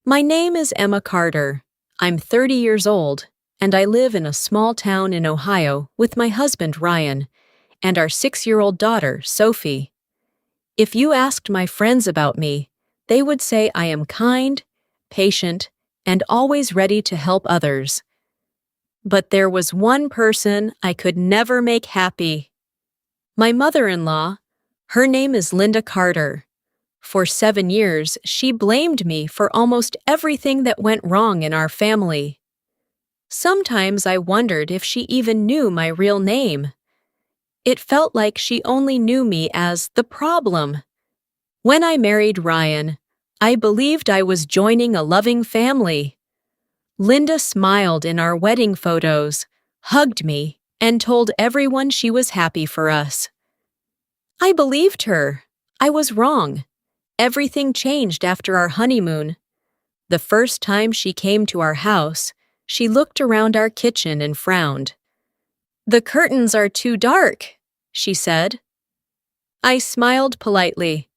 My name is Emma Carter. I'm 30 years old, and I live in a small town in Ohio with my husband Ryan and our 6-year-old daughter, Sophie. If you asked my friends about me, they would say I am kind, patient, and always ready to help others. But there was one person I could never make happy. My mother-in-law. Her name is Linda Carter. For 7 years, she blamed me for almost everything that went wrong in our family. Sometimes I wondered if she even knew my real name. It felt like she only knew me as the problem. When I married Ryan, I believed I was joining a loving family. Linda smiled in our wedding photos, hugged me, and told everyone she was happy for us. I believed her. I was wrong. Everything changed after our honeymoon. The first time she came to our house, she looked around our kitchen and frowned. "The curtains are too dark," she said. I smiled politely.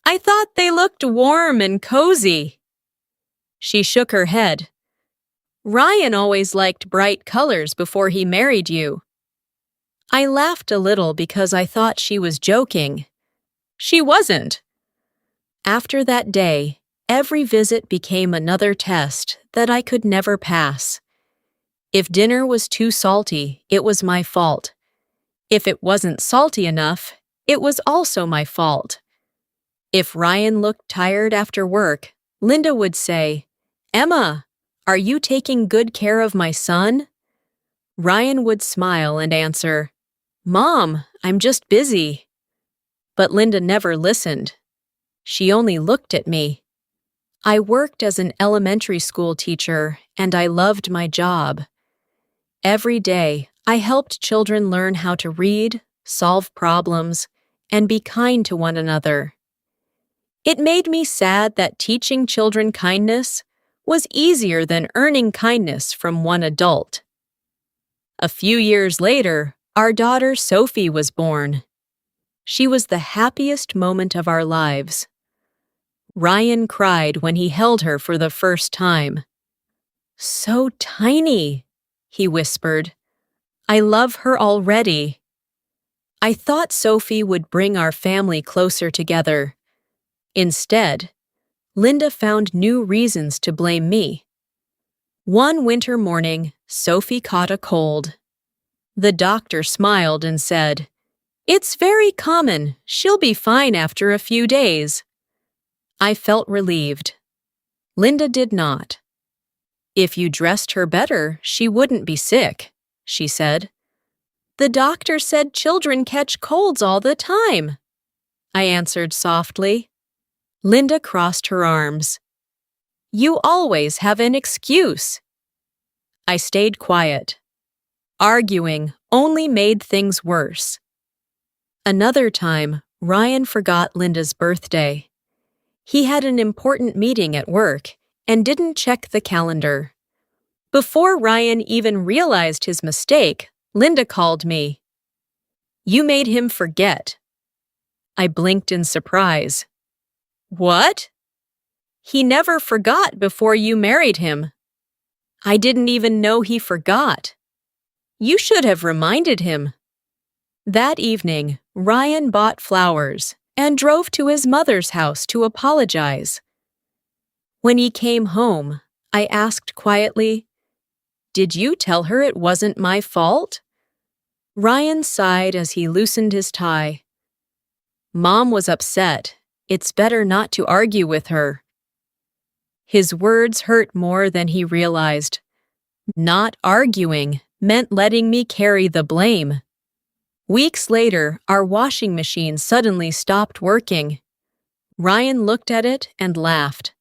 "I thought they looked warm and cozy." She shook her head. "Ryan always liked bright colors before he married you." I laughed a little because I thought she was joking. She wasn't. After that day, every visit became another test that I could never pass. If dinner was too salty, it was my fault. If it wasn't salty enough, it was also my fault. If Ryan looked tired after work, Linda would say, "Emma, are you taking good care of my son?" Ryan would smile and answer, "Mom, I'm just busy." But Linda never listened. She only looked at me. I worked as an elementary school teacher, and I loved my job. Every day, I helped children learn how to read, solve problems, and be kind to one another. It made me sad that teaching children kindness was easier than earning kindness from one adult. A few years later, our daughter Sophie was born. She was the happiest moment of our lives. Ryan cried when he held her for the first time. "So tiny," he whispered. "I love her already." I thought Sophie would bring our family closer together. Instead, Linda found new reasons to blame me. One winter morning, Sophie caught a cold. The doctor smiled and said, "It's very common. She'll be fine after a few days." I felt relieved. Linda did not. "If you dressed her better, she wouldn't be sick," she said. "The doctor said children catch colds all the time," I answered softly. Linda crossed her arms. "You always have an excuse." I stayed quiet. Arguing only made things worse. Another time, Ryan forgot Linda's birthday. He had an important meeting at work and didn't check the calendar. Before Ryan even realized his mistake, Linda called me. "You made him forget." I blinked in surprise. "What?" "He never forgot before you married him." "I didn't even know he forgot." "You should have reminded him." That evening, Ryan bought flowers and drove to his mother's house to apologize. When he came home, I asked quietly, "Did you tell her it wasn't my fault?" Ryan sighed as he loosened his tie. "Mom was upset. It's better not to argue with her." His words hurt more than he realized. Not arguing meant letting me carry the blame. Weeks later, our washing machine suddenly stopped working. Ryan looked at it and laughed.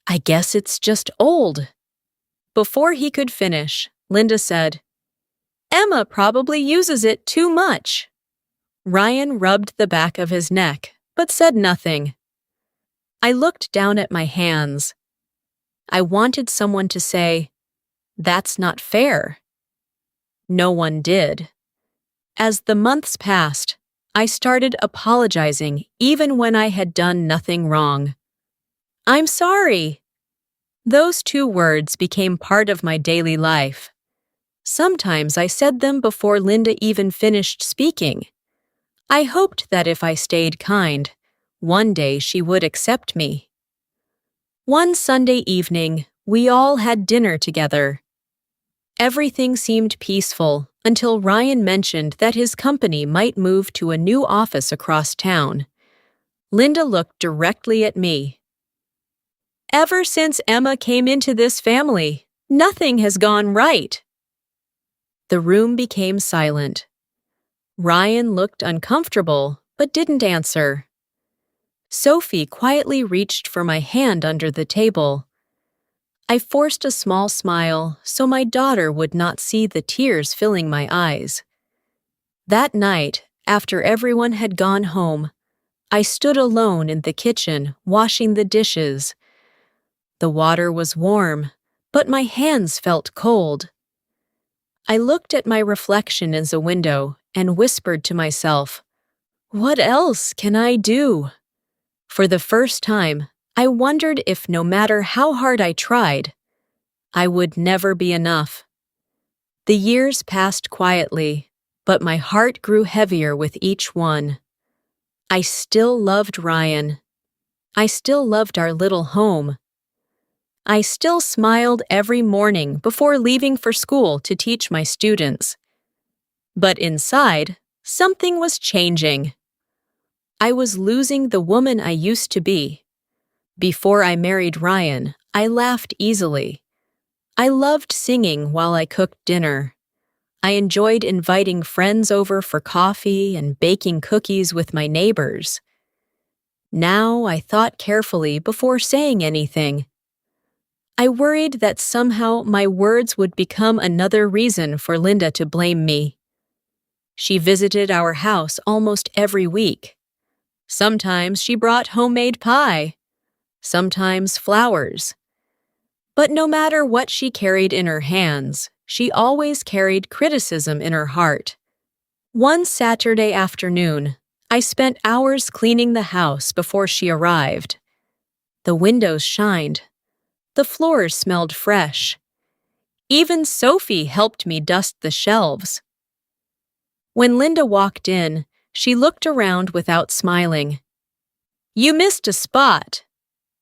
"I guess it's just old." Before he could finish, Linda said, "Emma probably uses it too much." Ryan rubbed the back of his neck, but said nothing. I looked down at my hands. I wanted someone to say, "That's not fair." No one did. As the months passed, I started apologizing even when I had done nothing wrong. "I'm sorry," Those two words became part of my daily life. Sometimes I said them before Linda even finished speaking. I hoped that if I stayed kind, one day she would accept me. One Sunday evening, we all had dinner together. Everything seemed peaceful until Ryan mentioned that his company might move to a new office across town. Linda looked directly at me. "Ever since Emma came into this family, nothing has gone right." The room became silent. Ryan looked uncomfortable, but didn't answer. Sophie quietly reached for my hand under the table. I forced a small smile so my daughter would not see the tears filling my eyes. That night, after everyone had gone home, I stood alone in the kitchen, washing the dishes. The water was warm, but my hands felt cold. I looked at my reflection in the window and whispered to myself, "What else can I do?" For the first time, I wondered if no matter how hard I tried, I would never be enough. The years passed quietly, but my heart grew heavier with each one. I still loved Ryan. I still loved our little home. I still smiled every morning before leaving for school to teach my students. But inside, something was changing. I was losing the woman I used to be. Before I married Ryan, I laughed easily. I loved singing while I cooked dinner. I enjoyed inviting friends over for coffee and baking cookies with my neighbors. Now I thought carefully before saying anything. I worried that somehow my words would become another reason for Linda to blame me. She visited our house almost every week. Sometimes she brought homemade pie, sometimes flowers. But no matter what she carried in her hands, she always carried criticism in her heart. One Saturday afternoon, I spent hours cleaning the house before she arrived. The windows shined. The floors smelled fresh. Even Sophie helped me dust the shelves. When Linda walked in, she looked around without smiling. "You missed a spot,"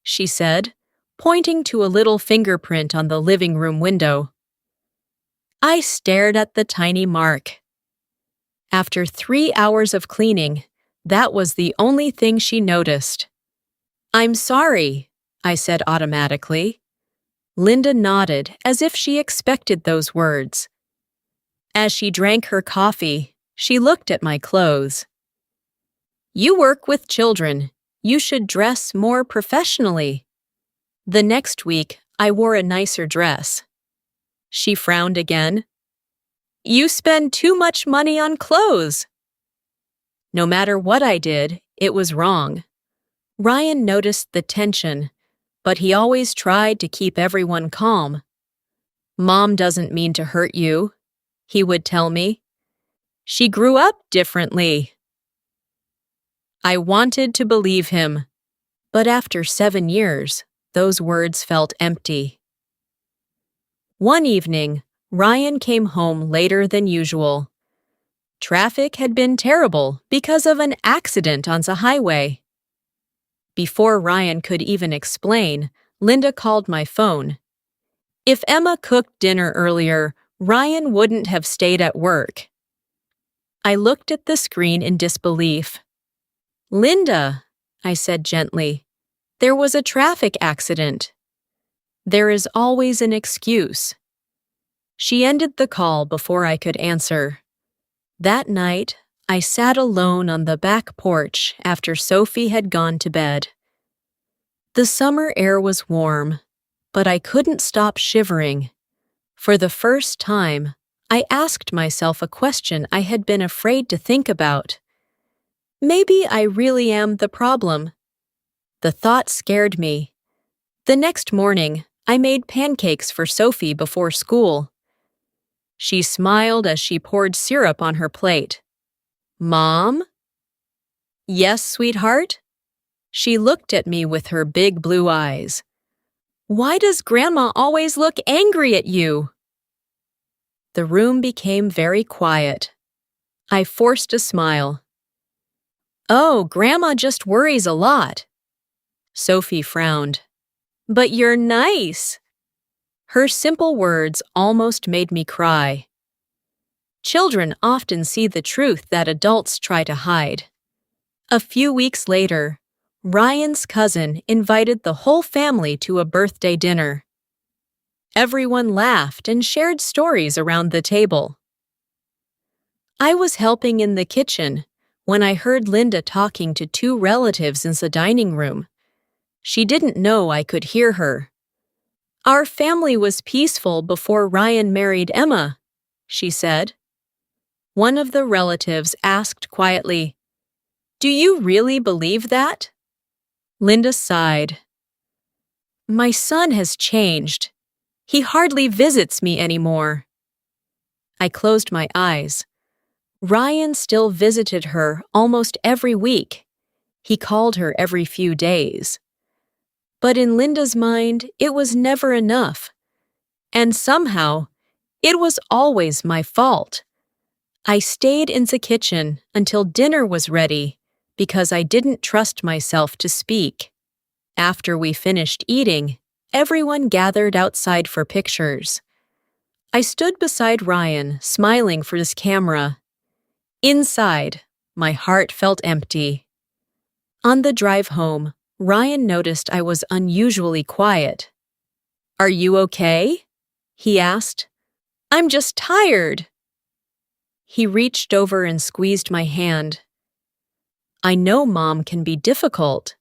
she said, pointing to a little fingerprint on the living room window. I stared at the tiny mark. After 3 hours of cleaning, that was the only thing she noticed. "I'm sorry," I said automatically. Linda nodded as if she expected those words. As she drank her coffee, she looked at my clothes. "You work with children. You should dress more professionally." The next week, I wore a nicer dress. She frowned again. "You spend too much money on clothes." No matter what I did, it was wrong. Ryan noticed the tension, but he always tried to keep everyone calm. "Mom doesn't mean to hurt you," he would tell me. "She grew up differently." I wanted to believe him, but after 7 years, those words felt empty. One evening, Ryan came home later than usual. Traffic had been terrible because of an accident on the highway. Before Ryan could even explain, Linda called my phone. If Emma cooked dinner earlier, Ryan wouldn't have stayed at work. I looked at the screen in disbelief. "Linda," I said gently, "there was a traffic accident." There is always an excuse. She ended the call before I could answer. That night, I sat alone on the back porch after Sophie had gone to bed. The summer air was warm, but I couldn't stop shivering. For the first time, I asked myself a question I had been afraid to think about. Maybe I really am the problem. The thought scared me. The next morning, I made pancakes for Sophie before school. She smiled as she poured syrup on her plate. "Mom?" "Yes, sweetheart?" She looked at me with her big blue eyes. Why does Grandma always look angry at you? The room became very quiet. I forced a smile. Oh, Grandma just worries a lot. Sophie frowned. But you're nice. Her simple words almost made me cry. Children often see the truth that adults try to hide. A few weeks later, Ryan's cousin invited the whole family to a birthday dinner. Everyone laughed and shared stories around the table. I was helping in the kitchen when I heard Linda talking to two relatives in the dining room. She didn't know I could hear her. Our family was peaceful before Ryan married Emma, she said. One of the relatives asked quietly, Do you really believe that? Linda sighed. My son has changed. He hardly visits me anymore. I closed my eyes. Ryan still visited her almost every week. He called her every few days. But in Linda's mind, it was never enough. And somehow, it was always my fault. I stayed in the kitchen until dinner was ready because I didn't trust myself to speak. After we finished eating, everyone gathered outside for pictures. I stood beside Ryan, smiling for his camera. Inside, my heart felt empty. On the drive home, Ryan noticed I was unusually quiet. Are you okay? He asked. I'm just tired. He reached over and squeezed my hand. I know Mom can be difficult.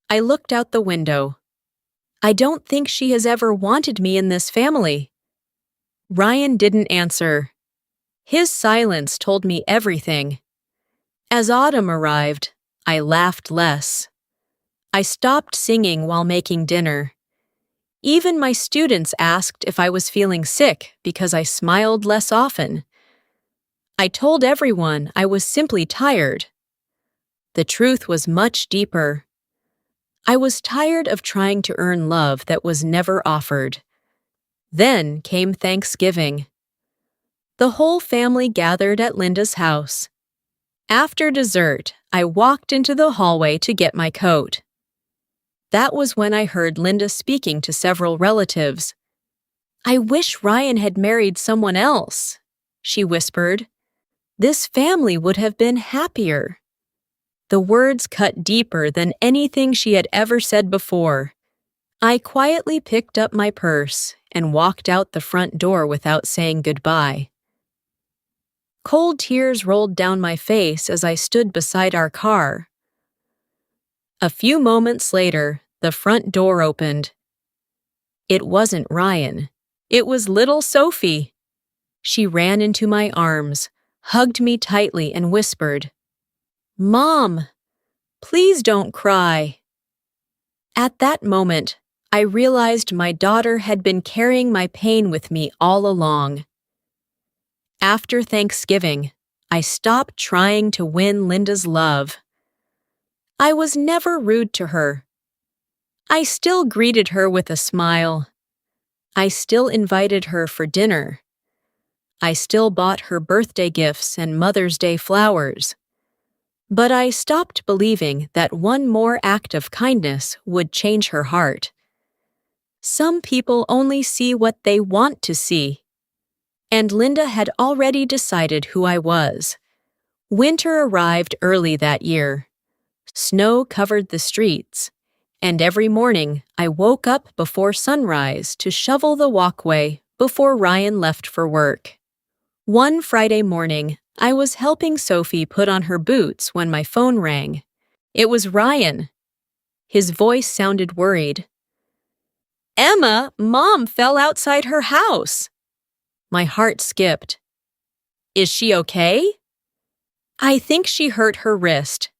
I looked out the window. I don't think she has ever wanted me in this family. Ryan didn't answer. His silence told me everything. As autumn arrived, I laughed less. I stopped singing while making dinner. Even my students asked if I was feeling sick because I smiled less often. I told everyone I was simply tired. The truth was much deeper. I was tired of trying to earn love that was never offered. Then came Thanksgiving. The whole family gathered at Linda's house. After dessert, I walked into the hallway to get my coat. That was when I heard Linda speaking to several relatives. I wish Ryan had married someone else, she whispered. This family would have been happier. The words cut deeper than anything she had ever said before. I quietly picked up my purse and walked out the front door without saying goodbye. Cold tears rolled down my face as I stood beside our car. A few moments later, the front door opened. It wasn't Ryan. It was little Sophie. She ran into my arms, hugged me tightly, and whispered, Mom, please don't cry. At that moment, I realized my daughter had been carrying my pain with me all along. After Thanksgiving, I stopped trying to win Linda's love. I was never rude to her. I still greeted her with a smile. I still invited her for dinner. I still bought her birthday gifts and Mother's Day flowers. But I stopped believing that one more act of kindness would change her heart. Some people only see what they want to see. And Linda had already decided who I was. Winter arrived early that year. Snow covered the streets, and every morning I woke up before sunrise to shovel the walkway before Ryan left for work. One Friday morning, I was helping Sophie put on her boots when my phone rang. It was Ryan. His voice sounded worried. Emma, Mom fell outside her house. My heart skipped. Is she okay? I think she hurt her wrist.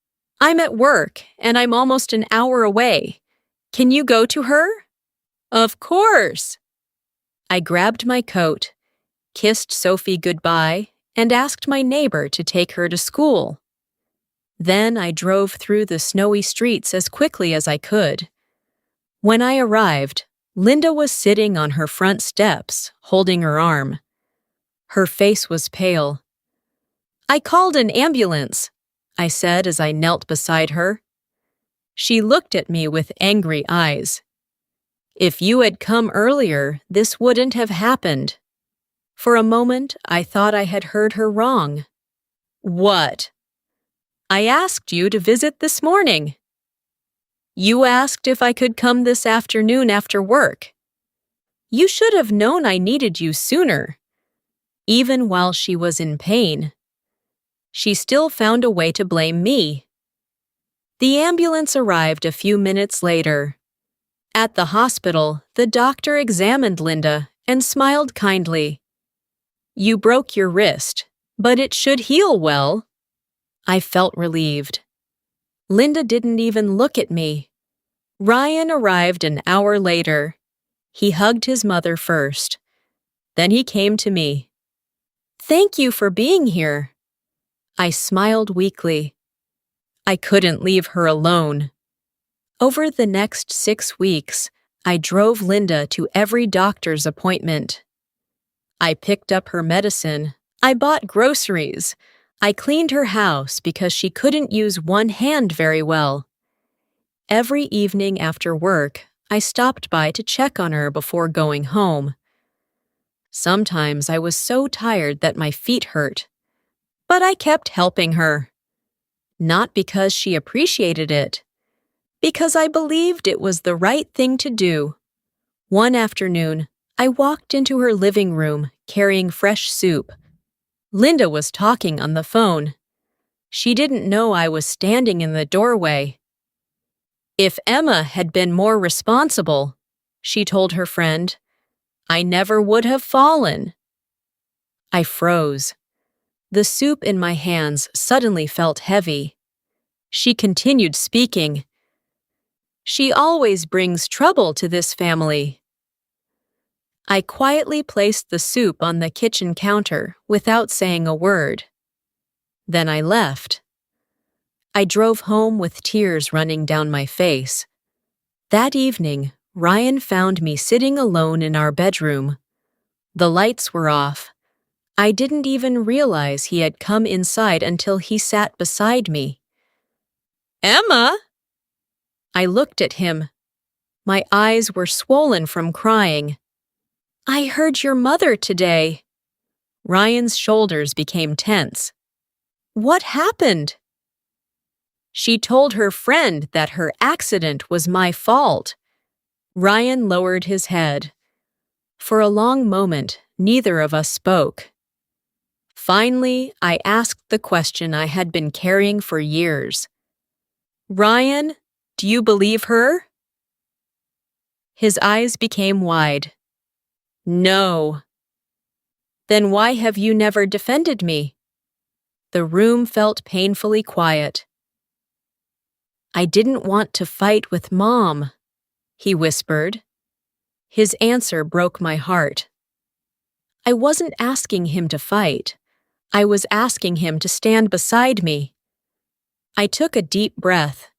I'm at work, and I'm almost an hour away. Can you go to her? Of course. I grabbed my coat, kissed Sophie goodbye, and asked my neighbor to take her to school. Then I drove through the snowy streets as quickly as I could. When I arrived, Linda was sitting on her front steps, holding her arm. Her face was pale. "I called an ambulance," I said as I knelt beside her. She looked at me with angry eyes. "If you had come earlier, this wouldn't have happened." For a moment, I thought I had heard her wrong. "What?" "I asked you to visit this morning." "You asked if I could come this afternoon after work." "You should have known I needed you sooner." Even while she was in pain, she still found a way to blame me. The ambulance arrived a few minutes later. At the hospital, the doctor examined Linda and smiled kindly. "You broke your wrist, but it should heal well." I felt relieved. Linda didn't even look at me. Ryan arrived an hour later. He hugged his mother first. Then he came to me. "Thank you for being here." I smiled weakly. I couldn't leave her alone. Over the next 6 weeks, I drove Linda to every doctor's appointment. I picked up her medicine. I bought groceries. I cleaned her house because she couldn't use one hand very well. Every evening after work, I stopped by to check on her before going home. Sometimes I was so tired that my feet hurt, but I kept helping her. Not because she appreciated it, because I believed it was the right thing to do. One afternoon, I walked into her living room carrying fresh soup. Linda was talking on the phone. She didn't know I was standing in the doorway. "If Emma had been more responsible," she told her friend, "I never would have fallen." I froze. The soup in my hands suddenly felt heavy. She continued speaking. "She always brings trouble to this family." I quietly placed the soup on the kitchen counter without saying a word. Then I left. I drove home with tears running down my face. That evening, Ryan found me sitting alone in our bedroom. The lights were off. I didn't even realize he had come inside until he sat beside me. "Emma?" I looked at him. My eyes were swollen from crying. "I heard your mother today." Ryan's shoulders became tense. "What happened?" "She told her friend that her accident was my fault." Ryan lowered his head. For a long moment, neither of us spoke. Finally, I asked the question I had been carrying for years. "Ryan, do you believe her?" His eyes became wide. "No." "Then why have you never defended me?" The room felt painfully quiet. "I didn't want to fight with Mom," he whispered. His answer broke my heart. I wasn't asking him to fight. I was asking him to stand beside me. I took a deep breath.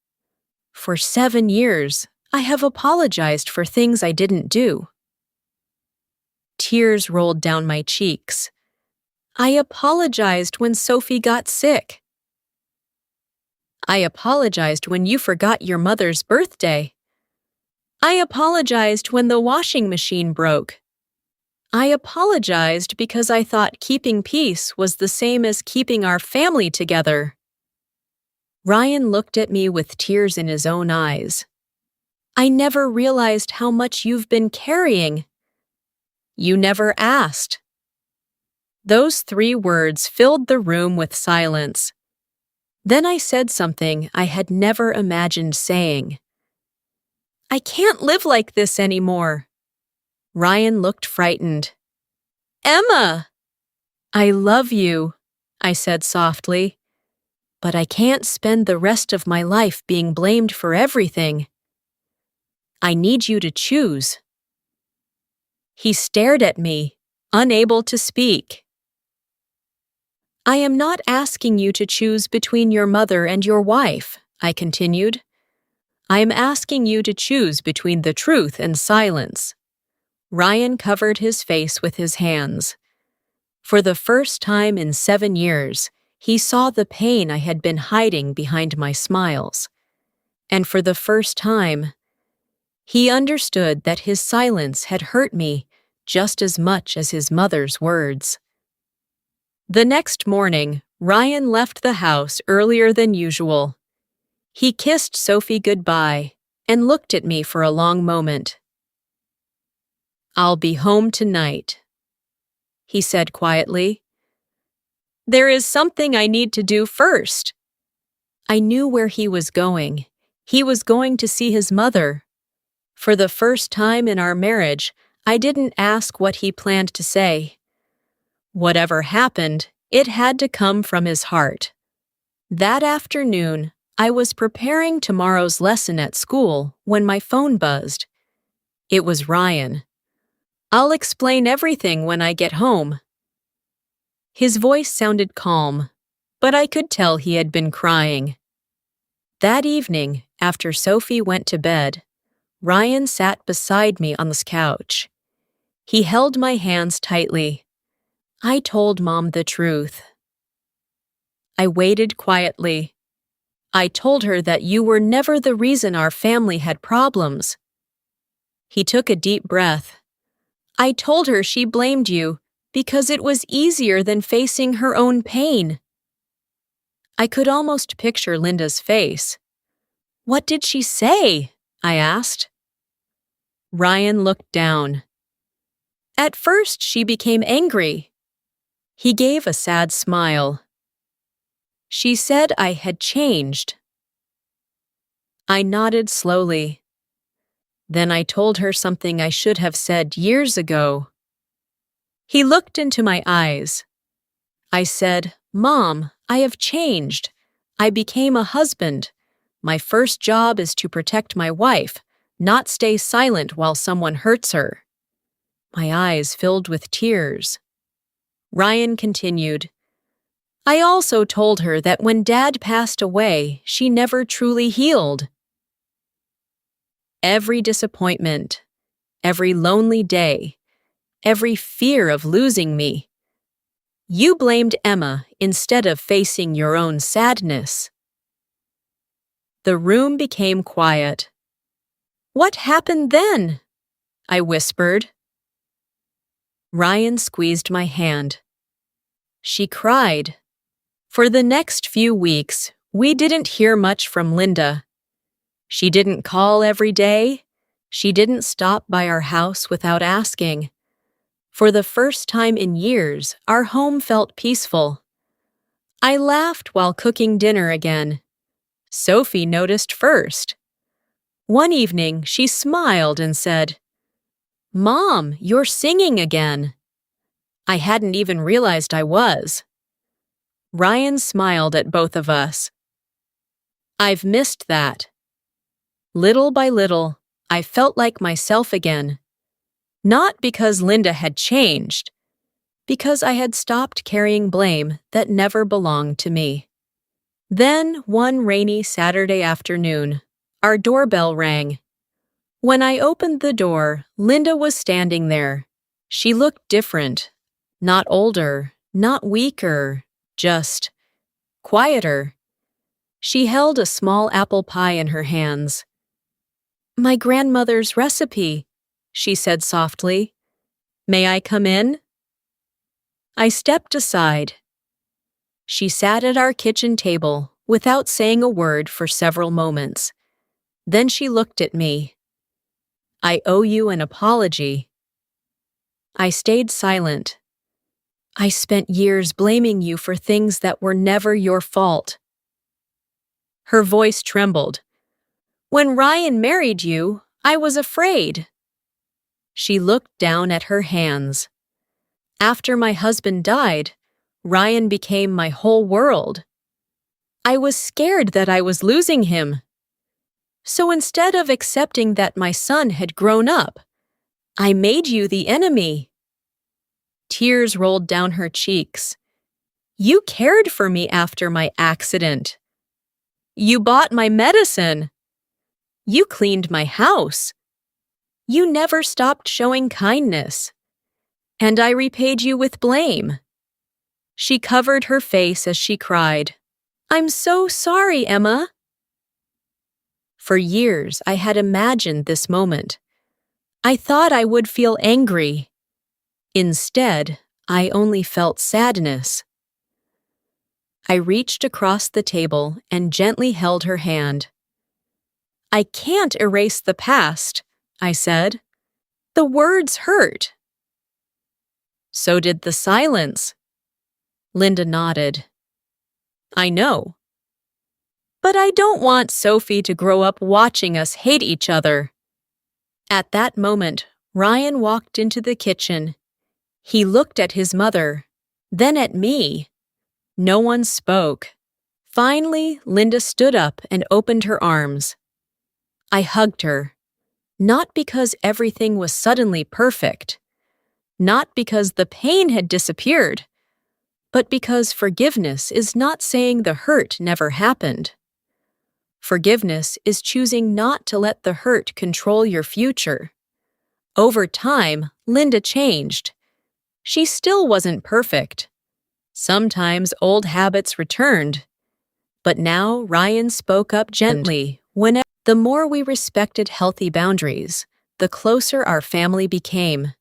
For 7 years, I have apologized for things I didn't do. Tears rolled down my cheeks. I apologized when Sophie got sick. I apologized when you forgot your mother's birthday. I apologized when the washing machine broke. I apologized because I thought keeping peace was the same as keeping our family together. Ryan looked at me with tears in his own eyes. "I never realized how much you've been carrying." "You never asked." Those 3 words filled the room with silence. Then I said something I had never imagined saying. "I can't live like this anymore." Ryan looked frightened. "Emma!" "I love you," I said softly, "but I can't spend the rest of my life being blamed for everything. I need you to choose." He stared at me, unable to speak. "I am not asking you to choose between your mother and your wife," I continued. I am asking you to choose between the truth and silence." Ryan covered his face with his hands. For the first time in 7 years, he saw the pain I had been hiding behind my smiles. And for the first time, he understood that his silence had hurt me just as much as his mother's words. The next morning, Ryan left the house earlier than usual. He kissed Sophie goodbye and looked at me for a long moment. "I'll be home tonight," he said quietly. "There is something I need to do first." I knew where he was going. He was going to see his mother. For the first time in our marriage, I didn't ask what he planned to say. Whatever happened, it had to come from his heart. That afternoon, I was preparing tomorrow's lesson at school when my phone buzzed. It was Ryan. "I'll explain everything when I get home." His voice sounded calm, but I could tell he had been crying. That evening, after Sophie went to bed, Ryan sat beside me on the couch. He held my hands tightly. I told Mom the truth. I waited quietly. I told her that you were never the reason our family had problems. He took a deep breath. I told her she blamed you because it was easier than facing her own pain. I could almost picture Linda's face. "What did she say?" I asked. Ryan looked down. "At first, she became angry." He gave a sad smile. "She said I had changed." I nodded slowly. Then I told her something I should have said years ago. He looked into my eyes. I said, "Mom, I have changed. I became a husband. My first job is to protect my wife, not stay silent while someone hurts her." My eyes filled with tears. Ryan continued, "I also told her that when Dad passed away, she never truly healed. Every disappointment, every lonely day, every fear of losing me. You blamed Emma instead of facing your own sadness." The room became quiet. "What happened then?" I whispered. Ryan squeezed my hand. "She cried." For the next few weeks, we didn't hear much from Linda. She didn't call every day. She didn't stop by our house without asking. For the first time in years, our home felt peaceful. I laughed while cooking dinner again. Sophie noticed first. One evening, she smiled and said, "Mom, you're singing again." I hadn't even realized I was. Ryan smiled at both of us. "I've missed that." Little by little, I felt like myself again. Not because Linda had changed, because I had stopped carrying blame that never belonged to me. Then, one rainy Saturday afternoon, our doorbell rang. When I opened the door, Linda was standing there. She looked different. Not older, not weaker, just quieter. She held a small apple pie in her hands. "My grandmother's recipe," she said softly. "May I come in?" I stepped aside. She sat at our kitchen table without saying a word for several moments. Then she looked at me. "I owe you an apology." I stayed silent. "I spent years blaming you for things that were never your fault." Her voice trembled. "When Ryan married you, I was afraid." She looked down at her hands. "After my husband died, Ryan became my whole world. I was scared that I was losing him. So instead of accepting that my son had grown up, I made you the enemy." Tears rolled down her cheeks. "You cared for me after my accident. You bought my medicine." You cleaned my house. You never stopped showing kindness. And I repaid you with blame. She covered her face as she cried. I'm so sorry, Emma. For years, I had imagined this moment. I thought I would feel angry. Instead, I only felt sadness. I reached across the table and gently held her hand. I can't erase the past, I said. The words hurt. So did the silence. Linda nodded. I know. But I don't want Sophie to grow up watching us hate each other. At that moment, Ryan walked into the kitchen. He looked at his mother, then at me. No one spoke. Finally, Linda stood up and opened her arms. I hugged her, not because everything was suddenly perfect, not because the pain had disappeared, but because forgiveness is not saying the hurt never happened. Forgiveness is choosing not to let the hurt control your future. Over time, Linda changed. She still wasn't perfect. Sometimes old habits returned. But now Ryan spoke up gently. The more we respected healthy boundaries, the closer our family became.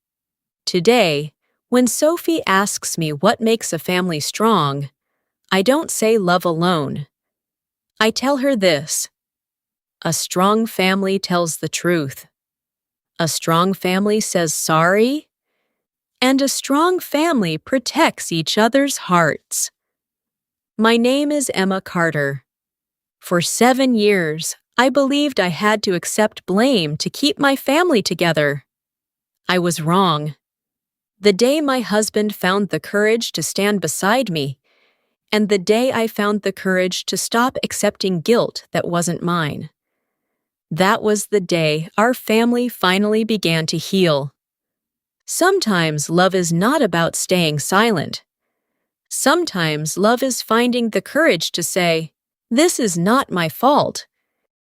Today, when Sophie asks me what makes a family strong, I don't say love alone. I tell her this. A strong family tells the truth. A strong family says sorry. And a strong family protects each other's hearts. My name is Emma Carter. For 7 years, I believed I had to accept blame to keep my family together. I was wrong. The day my husband found the courage to stand beside me, and the day I found the courage to stop accepting guilt that wasn't mine. That was the day our family finally began to heal. Sometimes love is not about staying silent. Sometimes love is finding the courage to say, "This is not my fault.